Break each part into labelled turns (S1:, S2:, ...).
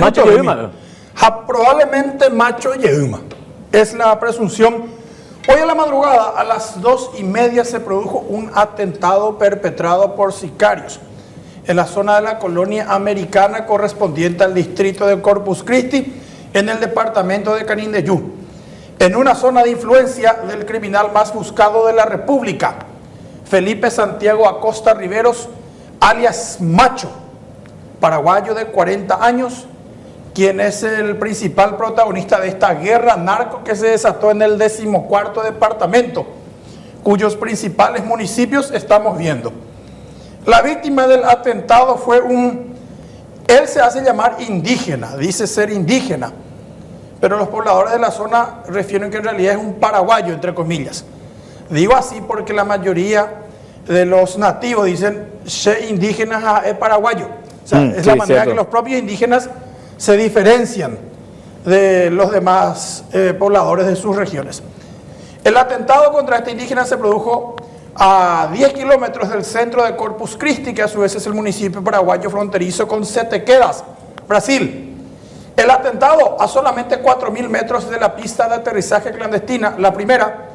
S1: Macho Yeuma. Probablemente Macho Yeuma. Es la presunción. Hoy a la madrugada, a las 2:30, se produjo un atentado perpetrado por sicarios en la zona de la colonia americana correspondiente al distrito de Corpus Christi, en el departamento de Canindeyú, en una zona de influencia del criminal más buscado de la República, Felipe Santiago Acosta Riveros, alias Macho, paraguayo de 40 años, quien es el principal protagonista de esta guerra narco que se desató en el 14º departamento, cuyos principales municipios estamos viendo. La víctima del atentado fue él se hace llamar indígena, dice ser indígena, pero los pobladores de la zona refieren que en realidad es un paraguayo, entre comillas. Digo así porque la mayoría de los nativos dicen ser indígena es paraguayo. O sea, es la manera que los propios indígenas se diferencian de los demás pobladores de sus regiones. El atentado contra este indígena se produjo a 10 kilómetros del centro de Corpus Christi, que a su vez es el municipio paraguayo fronterizo con Setequedas, Brasil. El atentado a solamente 4.000 metros de la pista de aterrizaje clandestina, la primera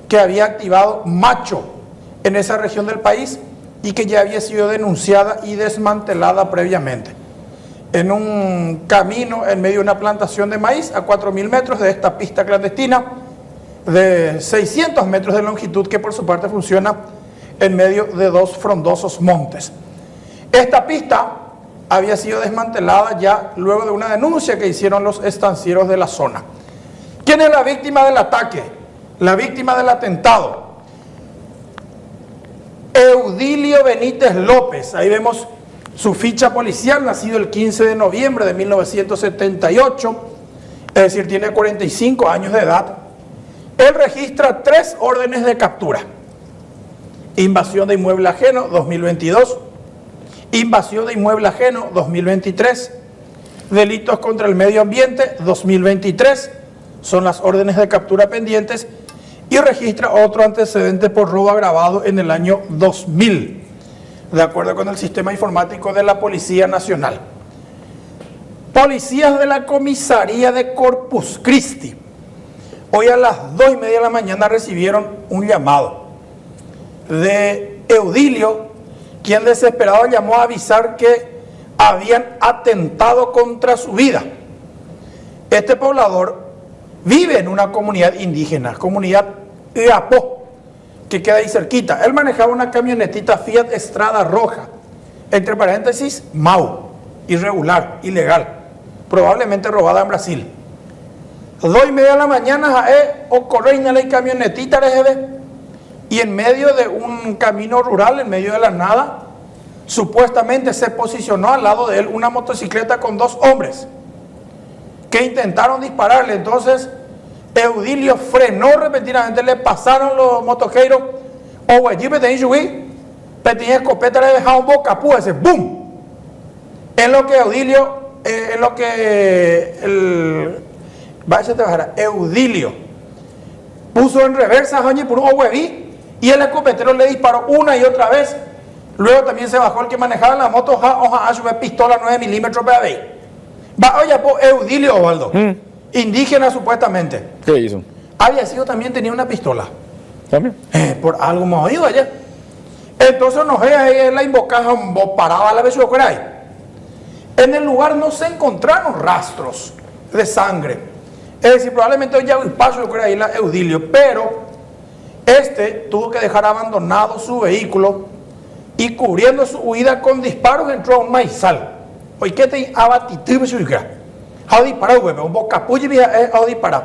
S1: que había activado Macho en esa región del país y que ya había sido denunciada y desmantelada previamente. En un camino en medio de una plantación de maíz a 4.000 metros de esta pista clandestina de 600 metros de longitud, que por su parte funciona en medio de dos frondosos montes. Esta pista había sido desmantelada ya luego de una denuncia que hicieron los estancieros de la zona. ¿Quién es la víctima del ataque? La víctima del atentado. Eudilio Benítez López. Ahí vemos su ficha policial, nacido el 15 de noviembre de 1978, es decir, tiene 45 años de edad. Él registra 3 órdenes de captura: invasión de inmueble ajeno 2022, invasión de inmueble ajeno 2023, delitos contra el medio ambiente 2023, son las órdenes de captura pendientes, y registra otro antecedente por robo agravado en el año 2000, de acuerdo con el sistema informático de la Policía Nacional. Policías de la comisaría de Corpus Christi hoy a las 2:30 de la mañana recibieron un llamado de Eudilio, quien desesperado llamó a avisar que habían atentado contra su vida. Este poblador vive en una comunidad indígena, comunidad Iapó, que queda ahí cerquita. Él manejaba una camionetita Fiat Estrada roja, entre paréntesis, Mau, irregular, ilegal, probablemente robada en Brasil. 2:30 de la mañana ocurrió la camionetita y en medio de un camino rural, en medio de la nada, supuestamente se posicionó al lado de él una motocicleta con 2 hombres que intentaron dispararle. Entonces Eudilio frenó repentinamente, le pasaron los motoqueiros, o allí tenía escopeta, le dejaba un bocapú, ese ¡boom! En lo que Eudilio, Eudilio puso en reversa por un hueví, y el escopetero le disparó una y otra vez. Luego también se bajó el que manejaba la moto, pistola 9 milímetros para ver. Oye, Eudilio Osvaldo, indígena supuestamente.
S2: ¿Qué hizo?
S1: Había sido también, tenía una pistola.
S2: ¿También?
S1: Por algo más oído allá. Entonces nos la invocaba, paraba la vez por ahí. En el lugar no se encontraron rastros de sangre. Es decir, probablemente ya un paso por ahí la Eudilio, pero tuvo que dejar abandonado su vehículo y cubriendo su huida con disparos entró a un maizal. Hoy que te abatitivo su hija. Ha disparado, güey, un bocapullo y ha disparado.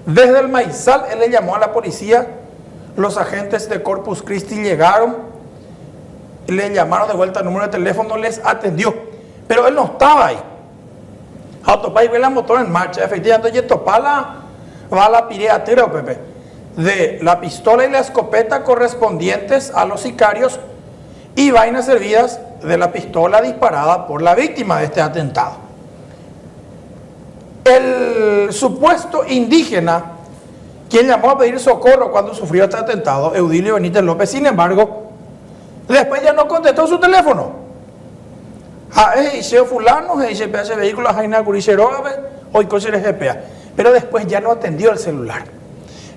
S1: Desde el maizal él le llamó a la policía. Los agentes de Corpus Christi llegaron, le llamaron de vuelta al número de teléfono, les atendió, pero él no estaba ahí. Autopay ve la motor en marcha, efectivamente, va la pireatera, Pepe, de la pistola y la escopeta correspondientes a los sicarios y vainas servidas de la pistola disparada por la víctima de este atentado. El supuesto indígena, quien llamó a pedir socorro cuando sufrió este atentado, Eudilio Benítez López, sin embargo, después ya no contestó su teléfono. Ese fulano, ese vehículo, Jaina Curicherogabe, hoy coche GPA. Pero después ya no atendió el celular.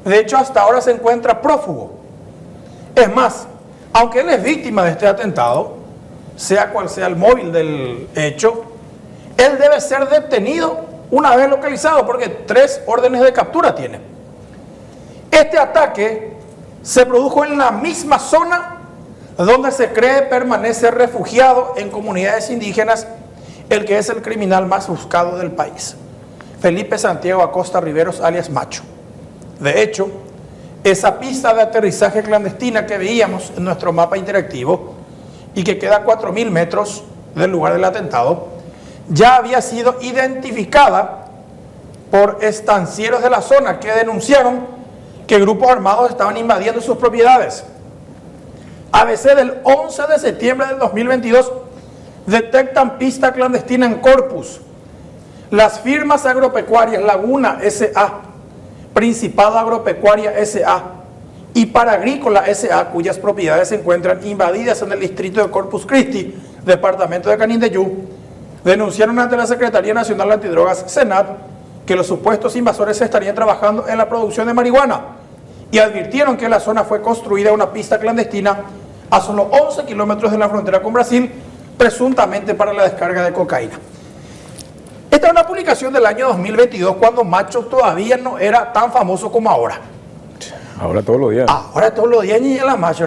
S1: De hecho, hasta ahora se encuentra prófugo. Es más, aunque él es víctima de este atentado, sea cual sea el móvil del hecho, él debe ser detenido una vez localizado, porque 3 órdenes de captura tiene. Este ataque se produjo en la misma zona donde se cree permanece refugiado en comunidades indígenas el que es el criminal más buscado del país, Felipe Santiago Acosta Riveros, alias Macho. De hecho, esa pista de aterrizaje clandestina que veíamos en nuestro mapa interactivo y que queda a 4.000 metros del lugar del atentado, ya había sido identificada por estancieros de la zona que denunciaron que grupos armados estaban invadiendo sus propiedades. ABC del 11 de septiembre del 2022 detectan pista clandestina en Corpus. Las firmas agropecuarias Laguna S.A., Principado Agropecuaria S.A. y Paragrícola S.A., cuyas propiedades se encuentran invadidas en el distrito de Corpus Christi, departamento de Canindeyú, denunciaron ante la Secretaría Nacional de Antidrogas, SENAT, que los supuestos invasores estarían trabajando en la producción de marihuana y advirtieron que en la zona fue construida una pista clandestina a solo 11 kilómetros de la frontera con Brasil, presuntamente para la descarga de cocaína. Esta es una publicación del año 2022, cuando Macho todavía no era tan famoso como ahora.
S2: Ahora todos los días.
S1: Ahora todos los días ni en la Macho.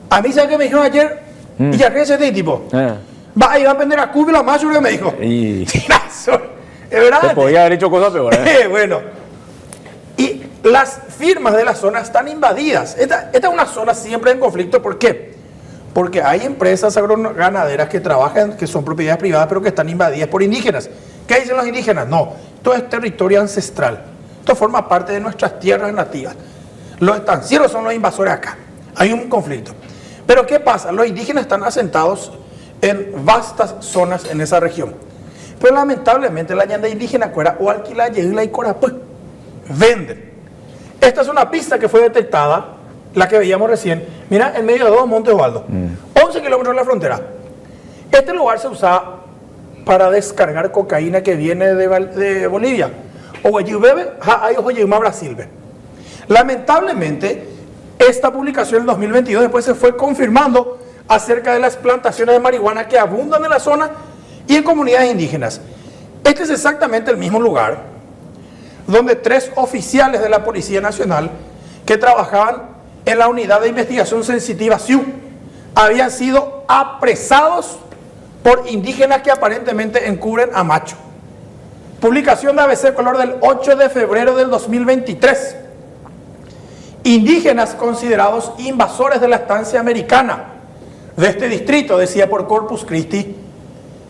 S1: A mí, ¿sabes qué me dijeron ayer? Y ya que ese tipo, va a ir a vender a Cuba y la Macho, me dijo.
S2: Y...
S1: Es verdad.
S2: Se podía haber hecho cosas peores.
S1: Bueno. Y las firmas de la zona están invadidas. Esta es una zona siempre en conflicto. ¿Por qué? Porque hay empresas agroganaderas que trabajan, que son propiedades privadas, pero que están invadidas por indígenas. ¿Qué dicen los indígenas? No, esto es territorio ancestral. Esto forma parte de nuestras tierras nativas. Los estancieros son los invasores acá. Hay un conflicto. Pero ¿qué pasa? Los indígenas están asentados en vastas zonas en esa región. Pero lamentablemente la ñanda indígena cuera o alquila yegla y corapé venden. Esta es una pista que fue detectada, la que veíamos recién. Mira, en medio de dos Montes Osvaldo, 11 kilómetros de la frontera. Este lugar se usaba para descargar cocaína que viene de Bolivia. O bebe, hay ojo Brasil. Lamentablemente, esta publicación en 2022 después se fue confirmando acerca de las plantaciones de marihuana que abundan en la zona y en comunidades indígenas. Este es exactamente el mismo lugar donde 3 oficiales de la Policía Nacional que trabajaban en la Unidad de Investigación Sensitiva SIU habían sido apresados por indígenas que aparentemente encubren a Macho. Publicación de ABC Color del 8 de febrero del 2023. Indígenas considerados invasores de la estancia americana de este distrito, decía por Corpus Christi,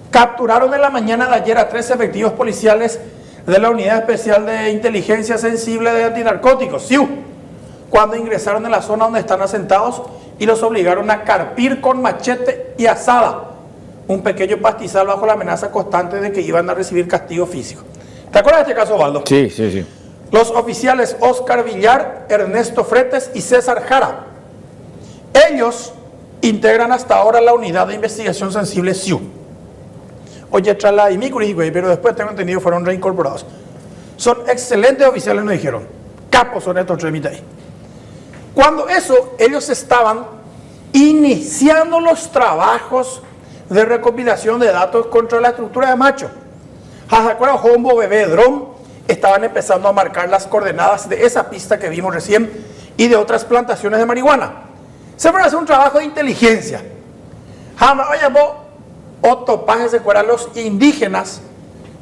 S1: capturaron en la mañana de ayer a 3 efectivos policiales de la Unidad Especial de Inteligencia Sensible de Antinarcóticos, SIU, cuando ingresaron en la zona donde están asentados y los obligaron a carpir con machete y azada un pequeño pastizal bajo la amenaza constante de que iban a recibir castigo físico. ¿Te acuerdas de este caso, Osvaldo?
S2: Sí, sí, sí.
S1: Los oficiales Oscar Villar, Ernesto Fretes y César Jara. Ellos integran hasta ahora la Unidad de Investigación Sensible SIU. Oye, Chala y Micuri, pero después tengo entendido fueron reincorporados. Son excelentes oficiales, nos dijeron. Capos son estos 3 ahí. Cuando eso, ellos estaban iniciando los trabajos de recopilación de datos contra la estructura de Macho. Jajacuara, Jombo, Bebé, Dron, estaban empezando a marcar las coordenadas de esa pista que vimos recién y de otras plantaciones de marihuana. Se van a hacer un trabajo de inteligencia. O topajes de cuera los indígenas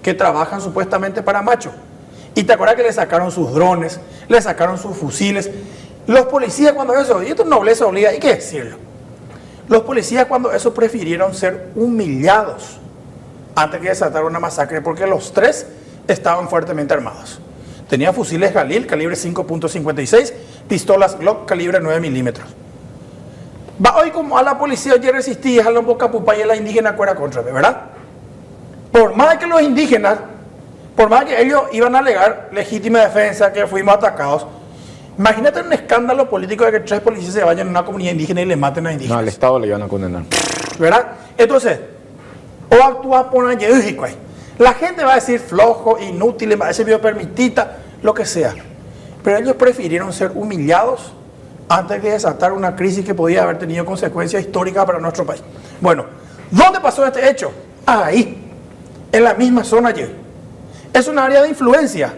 S1: que trabajan supuestamente para Macho. Y te acuerdas que le sacaron sus drones, le sacaron sus fusiles. Los policías cuando eso, y esto es nobleza obliga, hay que decirlo. Los policías cuando eso prefirieron ser humillados antes que desatar una masacre, porque los 3 estaban fuertemente armados. Tenían fusiles Galil, calibre 5.56, pistolas Glock, calibre 9 milímetros. Va hoy como a la policía ayer resistía a la boca pupa y a la indígena cuera contra, ¿verdad? Por más que los indígenas, por más que ellos iban a alegar legítima defensa, que fuimos atacados, imagínate un escándalo político de que 3 policías se vayan a una comunidad indígena y le maten a indígenas.
S2: No, al Estado le iban a condenar.
S1: ¿Verdad? Entonces, o actúa por ayéujico. La gente va a decir flojo, inútil, va a decir biopermitita, lo que sea. Pero ellos prefirieron ser humillados antes de desatar una crisis que podía haber tenido consecuencias históricas para nuestro país. Bueno, ¿dónde pasó este hecho? Ahí, en la misma zona allí. Es un área de influencia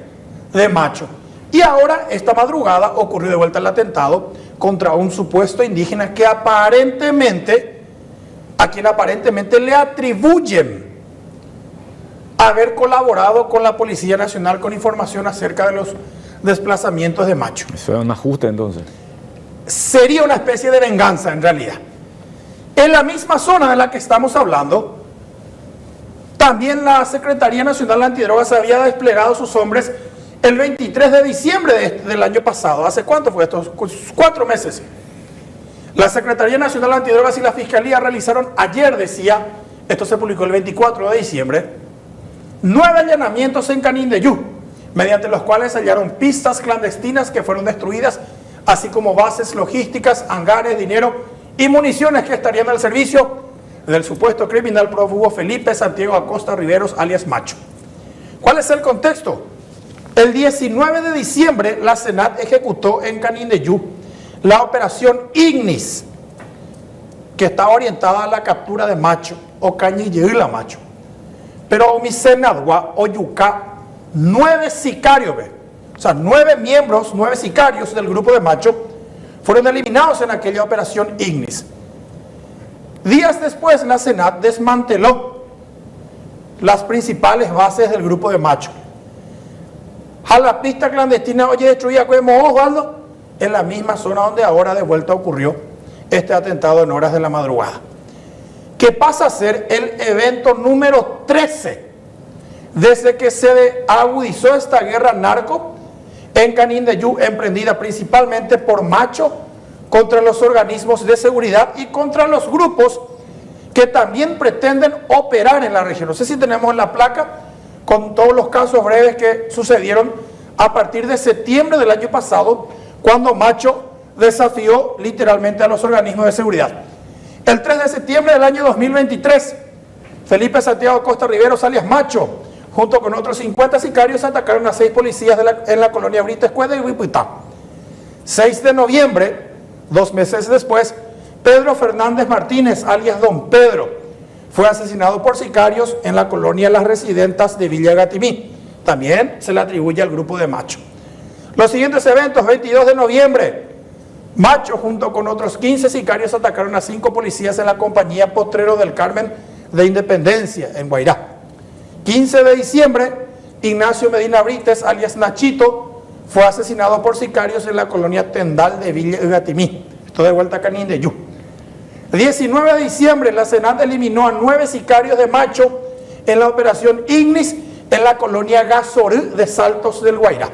S1: de Macho. Y ahora, esta madrugada, ocurrió de vuelta el atentado contra un supuesto indígena que aparentemente, a quien aparentemente le atribuyen haber colaborado con la Policía Nacional con información acerca de los desplazamientos de Macho.
S2: Eso es un ajuste entonces.
S1: Sería una especie de venganza en realidad. En la misma zona de la que estamos hablando, también la Secretaría Nacional Antidrogas había desplegado sus hombres el 23 de diciembre del año pasado. ¿Hace cuánto fue esto? 4 meses. La Secretaría Nacional Antidrogas y la Fiscalía realizaron ayer, decía, esto se publicó el 24 de diciembre, 9 allanamientos en Canindeyú, mediante los cuales hallaron pistas clandestinas que fueron destruidas, así como bases logísticas, hangares, dinero y municiones que estarían al servicio del supuesto criminal prófugo Felipe Santiago Acosta Riveros, alias Macho. ¿Cuál es el contexto? El 19 de diciembre, la SENAT ejecutó en Canindeyú la operación Ignis, que está orientada a la captura de Macho, o Cañilleula Macho. Pero Omisenadua o Yucá, 9 sicarios, o sea, 9 miembros, 9 sicarios del grupo de Macho, fueron eliminados en aquella operación Ignis. Días después, la SENAT desmanteló las principales bases del grupo de Macho. A la pista clandestina, oye, destruida como Osvaldo, en la misma zona donde ahora de vuelta ocurrió este atentado en horas de la madrugada, que pasa a ser el evento número 13 desde que se agudizó esta guerra narco en Canindeyú, emprendida principalmente por Macho contra los organismos de seguridad y contra los grupos que también pretenden operar en la región. No sé si tenemos la placa con todos los casos breves que sucedieron a partir de septiembre del año pasado, cuando Macho desafió literalmente a los organismos de seguridad. El 3 de septiembre del año 2023, Felipe Santiago Acosta Riveros, alias Macho, junto con otros 50 sicarios, atacaron a 6 policías en la colonia Brito Escueda y Huipitá. 6 de noviembre, 2 meses después, Pedro Fernández Martínez, alias Don Pedro, fue asesinado por sicarios en la colonia Las Residentas de Villa Gatimí. También se le atribuye al grupo de Macho. Los siguientes eventos: 22 de noviembre, Macho junto con otros 15 sicarios atacaron a 5 policías en la compañía Potrero del Carmen de Independencia, en Guairá. 15 de diciembre, Ignacio Medina Brites, alias Nachito, fue asesinado por sicarios en la colonia Tendal de Villa Gatimí. Esto de vuelta a Canindeyú. 19 de diciembre, la SENAT eliminó a 9 sicarios de Macho en la operación Ignis en la colonia Gasorí de Saltos del Guairá.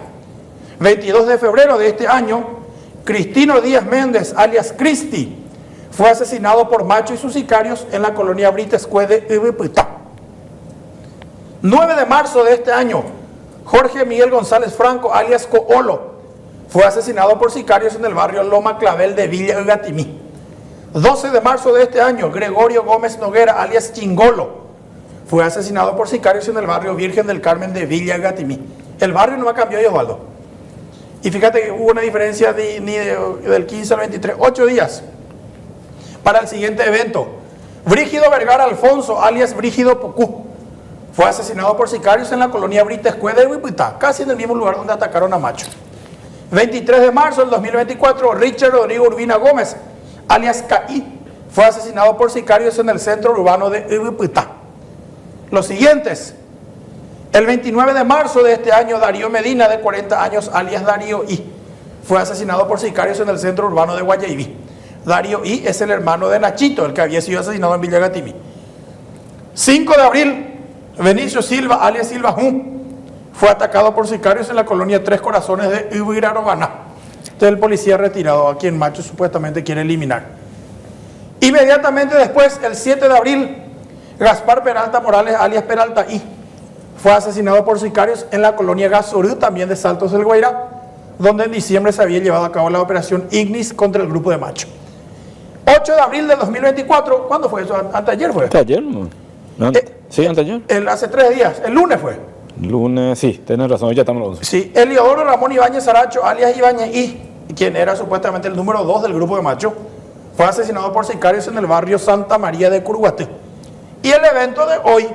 S1: 22 de febrero de este año, Cristino Díaz Méndez, alias Cristi, fue asesinado por Macho y sus sicarios en la colonia Brita Escuede y Huipitá. 9 de marzo de este año, Jorge Miguel González Franco, alias Coolo, fue asesinado por sicarios en el barrio Loma Clavel de Villa Gatimí. 12 de marzo de este año, Gregorio Gómez Noguera, alias Chingolo, fue asesinado por sicarios en el barrio Virgen del Carmen de Villa Gatimí. El barrio no ha cambiado, Osvaldo. Y fíjate que hubo una diferencia del 15 al 23, 8 días para el siguiente evento. Brígido Vergara Alfonso, alias Brígido Pocú, fue asesinado por sicarios en la colonia Brita Escueda de Huipitá, casi en el mismo lugar donde atacaron a Macho. 23 de marzo del 2024, Richard Rodrigo Urbina Gómez, alias Caí, fue asesinado por sicarios en el centro urbano de Huipitá. Los siguientes: el 29 de marzo de este año, Darío Medina, de 40 años, alias Darío I, fue asesinado por sicarios en el centro urbano de Guayaibí. Darío I es el hermano de Nachito, el que había sido asesinado en Villa Gatimí. 5 de abril, Benicio Silva, alias Silva Jun, fue atacado por sicarios en la colonia Tres Corazones de Ubirarobaná. Este es el policía retirado a quien Macho supuestamente quiere eliminar. Inmediatamente después, el 7 de abril, Gaspar Peralta Morales, alias Peralta I, fue asesinado por sicarios en la colonia Gasorí, también de Saltos del Guairá, donde en diciembre se había llevado a cabo la operación Ignis contra el grupo de Macho. 8 de abril de 2024, ¿cuándo fue eso? Anteayer fue.
S2: Anteayer, ¿no? Sí, anteayer.
S1: Hace 3 días, el lunes fue.
S2: Lunes, sí, tenés razón, ya estamos los 11.
S1: Sí, Eliodoro Ramón Ibáñez Saracho, alias Ibáñez I, quien era supuestamente el número 2 del grupo de Macho, fue asesinado por sicarios en el barrio Santa María de Curuguaté. Y el evento de hoy,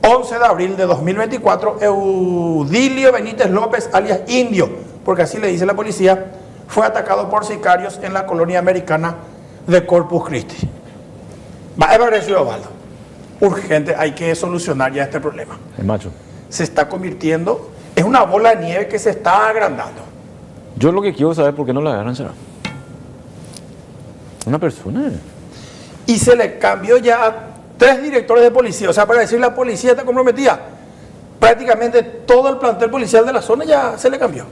S1: 11 de abril de 2024, Eudilio Benítez López, alias Indio, porque así le dice la policía, fue atacado por sicarios en la colonia americana de Corpus Christi. Va a haber sido Osvaldo. Urgente, hay que solucionar ya este problema.
S2: El Macho.
S1: Se está convirtiendo, es una bola de nieve que se está agrandando.
S2: Yo lo que quiero saber es por qué no la agarran, será. Una persona.
S1: Y se le cambió ya a 3 directores de policía. O sea, para decir la policía está comprometida, prácticamente todo el plantel policial de la zona ya se le cambió.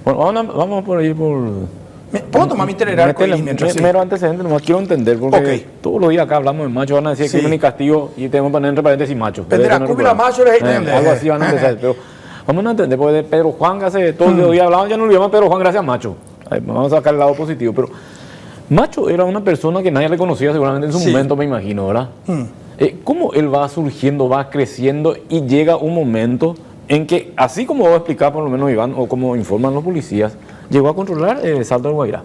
S2: Bueno, vamos por ahí por...
S1: ¿Puedo tomar mi itinerarios?
S2: Primero antecedente, nomás quiero entender, porque todos los días acá hablamos de Macho, van a decir crimen y castigo, y tenemos que poner entre paréntesis Macho.
S1: Macho,
S2: algo así van a empezar, pero vamos a entender, porque de Pedro Juan, que hace todos los días hablaban, ya no lo llaman Pedro Juan gracias a Macho. Vamos a sacar el lado positivo, pero Macho era una persona que nadie le conocía seguramente en su momento, me imagino, ¿verdad? ¿Cómo él va surgiendo, va creciendo y llega un momento en que, así como va a explicar por lo menos Iván, o como informan los policías, llegó a controlar el Salto del Guairá,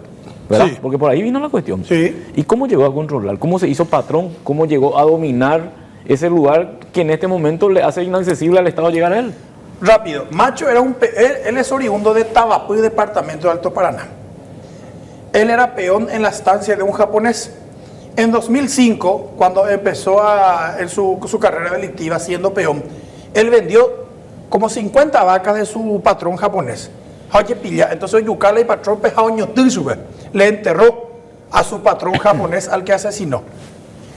S2: ¿verdad? Sí. Porque por ahí vino la cuestión.
S1: Sí.
S2: ¿Y cómo llegó a controlar? ¿Cómo se hizo patrón? ¿Cómo llegó a dominar ese lugar que en este momento le hace inaccesible al Estado llegar a él?
S1: Rápido, Macho era él es oriundo de Tabapuy, departamento de Alto Paraná. Él era peón en la estancia de un japonés. En 2005, cuando empezó su carrera delictiva siendo peón, él vendió como 50 vacas de su patrón japonés. Entonces Yucala y patrón le enterró a su patrón japonés al que asesinó.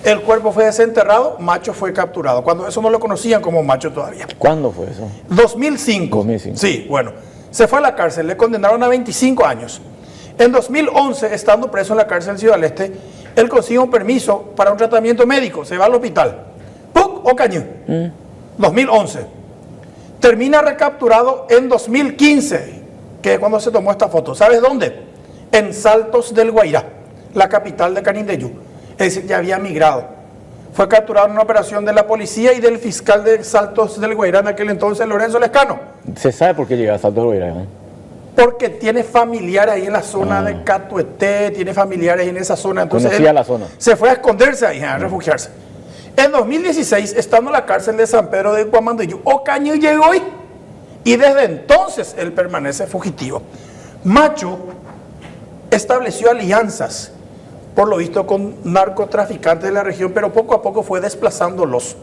S1: El cuerpo fue desenterrado, Macho fue capturado. Cuando eso no lo conocían como Macho todavía.
S2: ¿Cuándo fue eso?
S1: 2005.
S2: 2005.
S1: Sí, bueno. Se fue a la cárcel, le condenaron a 25 años. En 2011, estando preso en la cárcel en Ciudad del Este, él consigue un permiso para un tratamiento médico, se va al hospital. ¡Puc! O cañón. 2011. Termina recapturado en 2015, que es cuando se tomó esta foto. ¿Sabes dónde? En Saltos del Guairá, la capital de Canindeyú. Es decir, ya había migrado. Fue capturado en una operación de la policía y del fiscal de Saltos del Guairá en aquel entonces, Lorenzo Lescano.
S2: ¿Se sabe por qué llega a Saltos del Guairá?
S1: Porque tiene familiares ahí en la zona de Catueté, tiene familiares en esa zona. Entonces
S2: conocía la zona.
S1: Se fue a esconderse ahí, a refugiarse. En 2016, estando en la cárcel de San Pedro de Guamandeyú, Ocaño llegó ahí. Y desde entonces él permanece fugitivo. Macho estableció alianzas, por lo visto, con narcotraficantes de la región, pero poco a poco fue desplazándolos.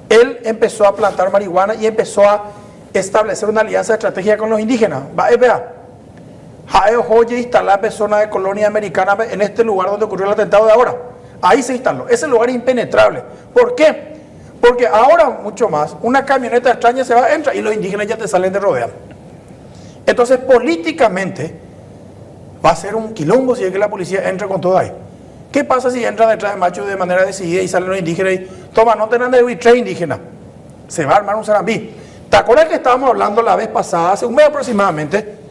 S1: Él empezó a plantar marihuana y empezó a establecer una alianza estratégica con los indígenas. Vea, Jae Joye instaló la zona de colonia americana en este lugar donde ocurrió el atentado de ahora. Ahí se instaló. Ese lugar es impenetrable. ¿Por qué? Porque ahora, mucho más, una camioneta extraña se va, entra y los indígenas ya te salen de rodear. Entonces, políticamente, va a ser un quilombo si es que la policía entra con todo ahí. ¿Qué pasa si entra detrás de Macho de manera decidida y salen los indígenas y toma, no tengan de huir 3 indígenas? Se va a armar un zarambí. ¿Te acuerdas que estábamos hablando la vez pasada, hace un mes aproximadamente,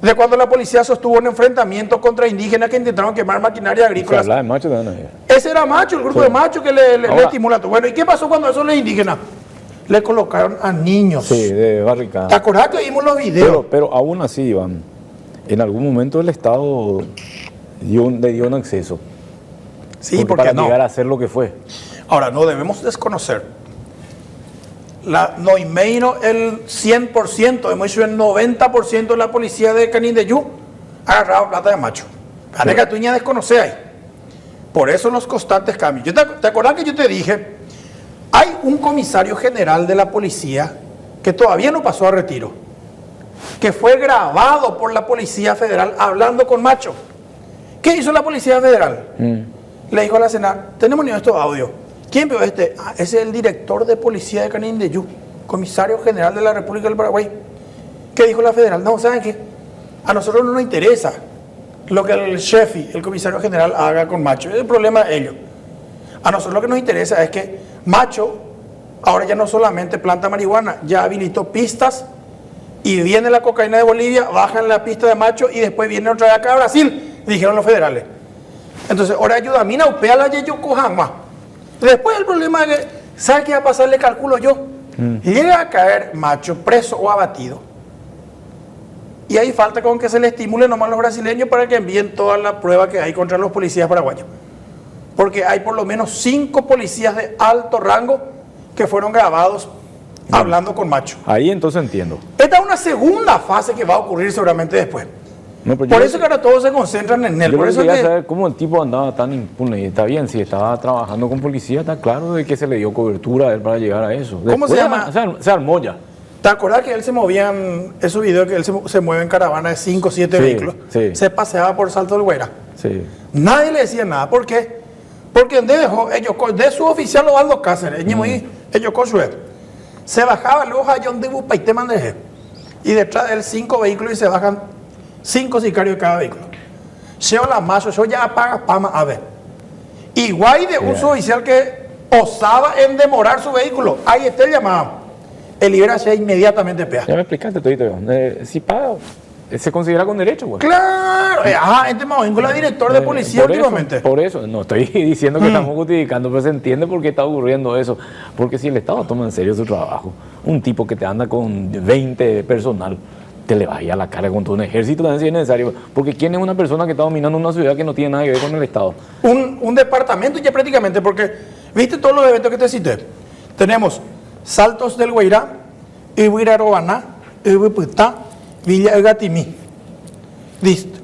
S1: de cuando la policía sostuvo un enfrentamiento contra indígenas que intentaron quemar maquinaria agrícola?
S2: Se de Macho también.
S1: Ese era Macho, el grupo de Macho que le estimula. Bueno, ¿y qué pasó cuando esos los indígenas? Le colocaron a niños.
S2: Sí, de barricada.
S1: ¿Te acordás que vimos los videos?
S2: Pero aún así, Iván, en algún momento el Estado le dio un acceso.
S1: Sí, porque
S2: para
S1: no
S2: llegar a hacer lo que fue.
S1: Ahora, no debemos desconocer. No imagino el 100%, hemos dicho el 90% de la policía de Canindeyú ha agarrado plata de Macho. Para que tú ya desconoces ahí. Por eso los constantes cambios. ¿Te acordás que yo te dije? Hay un comisario general de la policía que todavía no pasó a retiro, que fue grabado por la Policía Federal hablando con Macho. ¿Qué hizo la Policía Federal? Le dijo a la Senat, tenemos ni estos audios. ¿Quién vio este? Ese es el director de policía de Canindeyú, comisario general de la República del Paraguay. ¿Qué dijo la federal? No, ¿saben qué? A nosotros no nos interesa lo que el Shefi, el comisario general, haga con Macho. Es el problema de ellos. A nosotros lo que nos interesa es que Macho ahora ya no solamente planta marihuana, ya habilitó pistas y viene la cocaína de Bolivia, bajan la pista de Macho y después viene otra vez acá a Brasil, dijeron los federales. Entonces, ahora ayuda a mí, upea la Yeyocojama. Después el problema es que, ¿sabe qué va a pasar? Le calculo yo. Llega a caer Macho preso o abatido. Y ahí falta con que se le estimule nomás a los brasileños para que envíen toda la prueba que hay contra los policías paraguayos. Porque hay por lo menos 5 policías de alto rango que fueron grabados hablando con Macho.
S2: Ahí entonces entiendo.
S1: Esta es una segunda fase que va a ocurrir seguramente después.
S2: No, pero
S1: Por eso que ahora todos se concentran en él.
S2: Yo
S1: Por eso
S2: quería
S1: que
S2: saber cómo el tipo andaba tan impune. Y está bien, si estaba trabajando con policía, está claro de que se le dio cobertura a él para llegar a eso.
S1: ¿Cómo se llama?
S2: Se armó ya.
S1: ¿Te acordás que él se movía en esos videos que él se mueve en caravana de 5 o 7 vehículos?
S2: Sí.
S1: Se paseaba por Salto del Guairá.
S2: Sí.
S1: Nadie le decía nada. ¿Por qué? Porque de su oficial Osvaldo Cáceres, se bajaba luego a John de Bupaité Mandeje. Y detrás de él 5 vehículos y se bajan 5 sicarios de cada vehículo. Yo la macho, yo ya apaga pama a ver. Igual de un suboficial que osaba en demorar su vehículo. Ahí está el llamado. El liberación inmediatamente pea.
S2: Ya me explicaste todito. Si paga, se considera con derecho, güey.
S1: Claro. Este Mavingola, director de policía últimamente.
S2: Por eso, no estoy diciendo que estamos justificando, pero se entiende por qué está ocurriendo eso. Porque si el Estado toma en serio su trabajo, un tipo que te anda con 20 personal, te le vaya a la cara contra un ejército también si es necesario. Porque ¿quién es una persona que está dominando una ciudad que no tiene nada que ver con el Estado?
S1: Un departamento ya prácticamente, porque viste todos los eventos que te cité. Tenemos Saltos del Guairá, Ibirarobaná, Ibiputá, Villa Egatimí.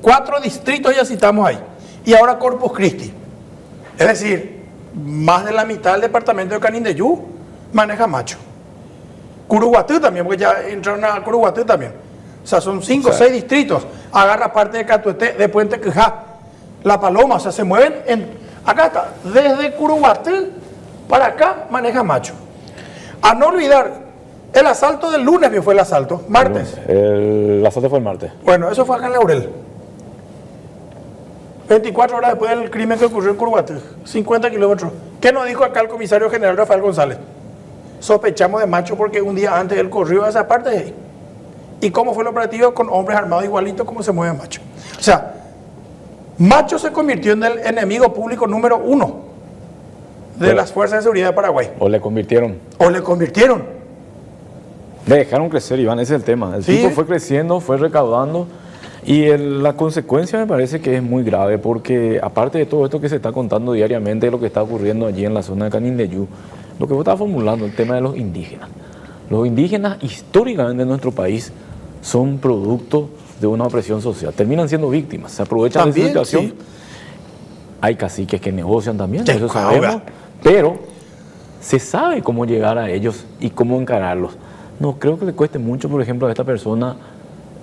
S1: 4 distritos ya citamos ahí. Y ahora Corpus Christi. Es decir, más de la mitad del departamento de Canindeyú maneja Macho. Curuguatú también, porque ya entraron a Curuguatú también. O sea, son 5 o 6 distritos. Agarra parte de Catuete, de Puente Quijá, La Paloma. O sea, se mueven acá está, desde Curuguatú para acá maneja Macho. A no olvidar, el asalto del lunes, que fue el asalto, martes.
S2: El asalto fue el martes.
S1: Bueno, eso fue acá en Laurel. 24 horas después del crimen que ocurrió en Curuguatú, 50 kilómetros. ¿Qué nos dijo acá el comisario general Rafael González? Sospechamos de Macho porque un día antes él corrió a esa parte de ahí. ¿Y cómo fue el operativo? Con hombres armados igualitos como se mueve Macho. O sea, Macho se convirtió en el enemigo público número 1 de las fuerzas de seguridad de Paraguay.
S2: O le convirtieron. Le dejaron crecer, Iván, ese es el tema. El tipo fue creciendo, fue recaudando y la consecuencia me parece que es muy grave porque aparte de todo esto que se está contando diariamente de lo que está ocurriendo allí en la zona de Canindeyú, lo que vos estabas formulando, el tema de los indígenas. Los indígenas históricamente en nuestro país son producto de una opresión social, terminan siendo víctimas, se aprovechan de esa situación. Sí. Hay caciques que negocian también, eso sabemos, pero se sabe cómo llegar a ellos y cómo encararlos. No creo que le cueste mucho, por ejemplo, a esta persona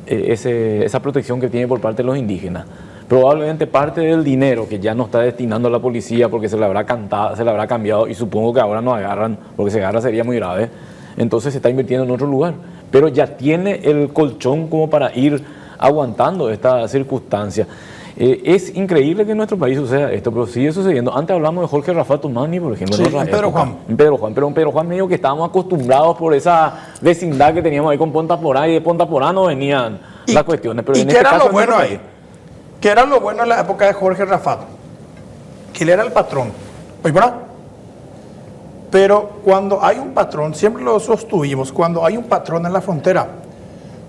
S2: esa protección que tiene por parte de los indígenas. Probablemente parte del dinero que ya no está destinando a la policía porque se le habrá cambiado y supongo que ahora no agarran, porque si agarra sería muy grave, entonces se está invirtiendo en otro lugar. Pero ya tiene el colchón como para ir aguantando esta circunstancia. Es increíble que en nuestro país suceda esto, pero sigue sucediendo. Antes hablamos de Jorge Rafael Tumani, por ejemplo.
S1: Sí, en Pedro Juan.
S2: Pero en Pedro Juan me dijo que estábamos acostumbrados por esa vecindad que teníamos ahí con Ponta Porá, y de Ponta Porá no venían las cuestiones. Pero
S1: ¿y qué era lo bueno ahí? ¿Qué era lo bueno en la época de Jorge Rafael? Que él era el patrón. ¿Oye, verdad? Pero cuando hay un patrón, siempre lo sostuvimos, cuando hay un patrón en la frontera,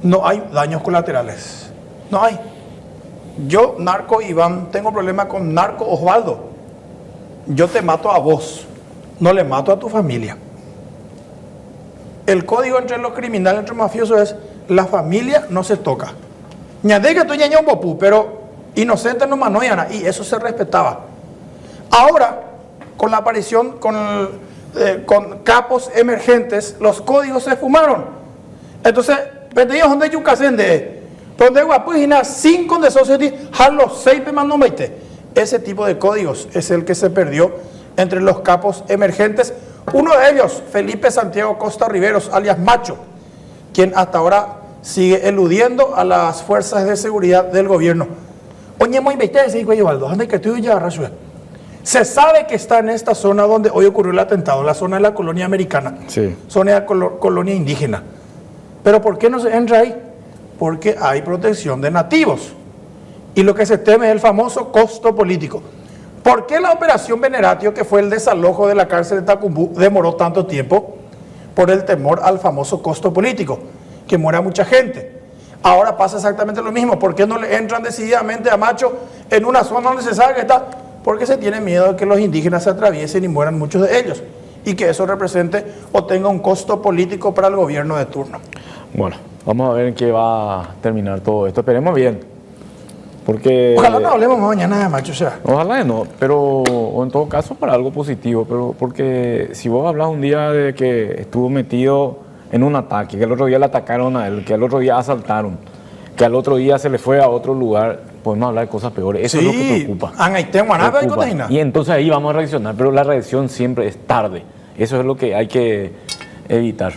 S1: no hay daños colaterales. No hay. Yo, narco Iván, tengo problema con narco Osvaldo. Yo te mato a vos, no le mato a tu familia. El código entre los criminales, entre los mafiosos es: la familia no se toca. Ñandé que tú ya un popú, pero inocente no manoyana, y eso se respetaba. Ahora, con la aparición, con capos emergentes, los códigos se fumaron. Entonces, pedíamos donde yucasende. Donde guapujina 5 de socios los 6 pemandos 20. Ese tipo de códigos es el que se perdió entre los capos emergentes. Uno de ellos, Felipe Santiago Costa Riveros, alias Macho, quien hasta ahora sigue eludiendo a las fuerzas de seguridad del gobierno. Oye, muy se sabe que está en esta zona donde hoy ocurrió el atentado, la zona de la colonia americana,
S2: sí,
S1: zona de la colonia indígena. Pero ¿por qué no se entra ahí? Porque hay protección de nativos. Y lo que se teme es el famoso costo político. ¿Por qué la operación Veneratio, que fue el desalojo de la cárcel de Tacumbú, demoró tanto tiempo? Por el temor al famoso costo político, que muera mucha gente. Ahora pasa exactamente lo mismo. ¿Por qué no le entran decididamente a Macho en una zona donde se sabe que está? Porque se tiene miedo de que los indígenas se atraviesen y mueran muchos de ellos, y que eso represente o tenga un costo político para el gobierno de turno.
S2: Bueno, vamos a ver en qué va a terminar todo esto. Esperemos bien. Porque
S1: Ojalá no hablemos mañana de Macho, o sea.
S2: ojalá que no, pero o en todo caso para algo positivo, pero porque si vos hablas un día de que estuvo metido en un ataque, que el otro día le atacaron a él, que al otro día asaltaron, que al otro día se le fue a otro lugar, podemos hablar de cosas peores. Eso es lo que preocupa. Preocupa. Y entonces ahí vamos a reaccionar, pero la reacción siempre es tarde. Eso es lo que hay que evitar.